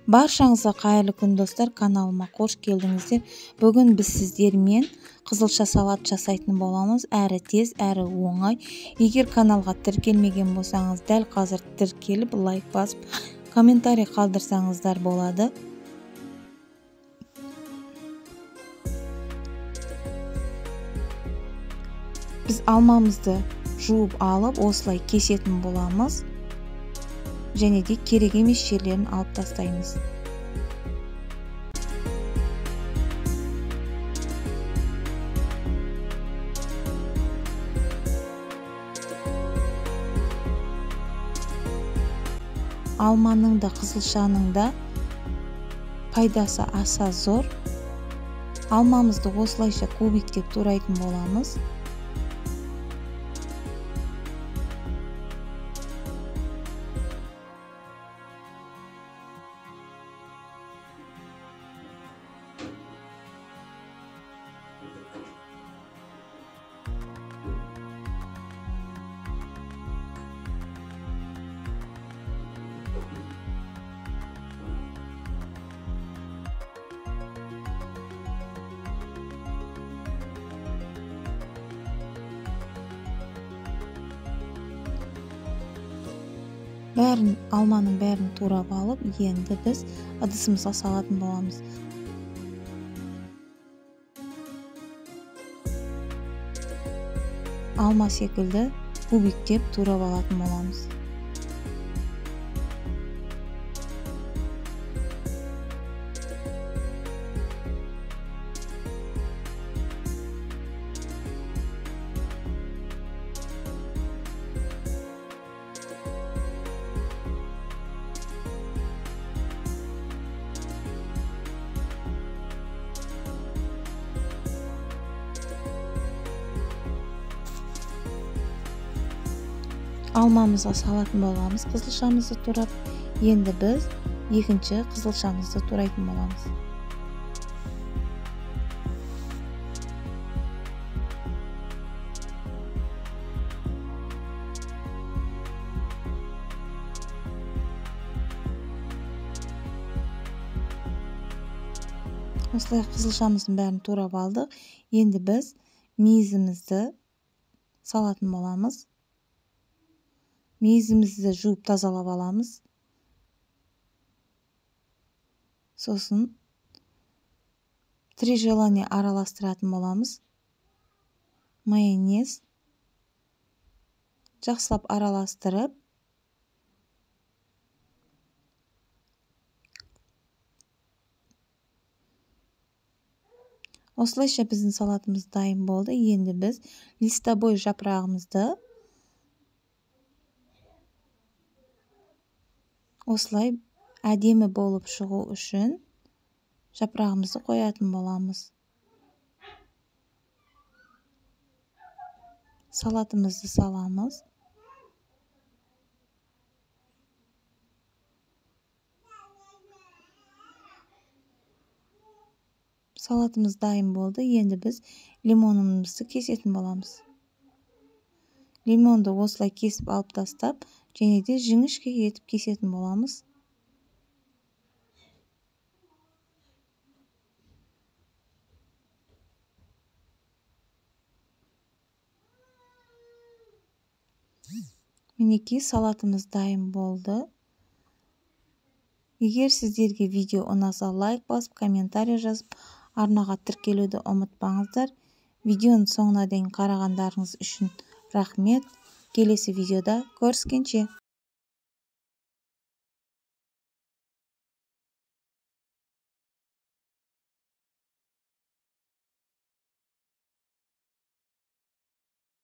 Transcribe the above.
Баршаңызға қайырлы күн достар, каналыма қош келдіңіздер. Бүгін біз сіздермен қызылша салат жасайтын боламыз. Әрі тез, әрі оңай. Егер каналға тіркелмеген болсаңыз, дәл қазір тіркеліп, лайк басып, комментарий қалдырсаңыздар болады. Біз алмамызды жуып алып, осылай кесетін боламыз. Және де керек емес жерлерін алып тастаймыз. Алманың да қызылшаның да пайдасы аса зор. Алмамызды осылайша кубиктеп турайтын боламыз. Алманың бәрін турап алып, енді біз ыдысымызға салатын боламыз. Алма секілді кубиктеп турап алатын боламыз. Алмамызға салатын боламыз қызылшамызды турап. Енді біз екінші қызылшамызды турайтын боламыз. Осылай қызылшамыздың бәрін турап алдық. Енді біз мейізімізді салатын боламыз. Мейізімізді жуып тазалап аламыз. Сосын три желания араластыратын боламыз. Майонез жақсылап араластырып, осылайша біздің салатымыз дайын болды. Енді біз листобой жапырағымызды осылай әдемі болып шығу үшін жапырағымызды қоятын боламыз. Салатымызды саламыз. Салатымыз дайын болды. Енді біз лимонымызды кесетін боламыз. Лимонды осылай кесіп алып тастап, және де жіңішке етіп кесетін боламыз. Мінекей салатымыз дайын болды. Егер сіздерге видео ұнаса, лайк басып, комментарий жазып, арнаға тіркелуді ұмытпаңыздар. Видеоның соңына дейін қарағандарыңыз үшін рахмет. Келесі видеода көріскенше.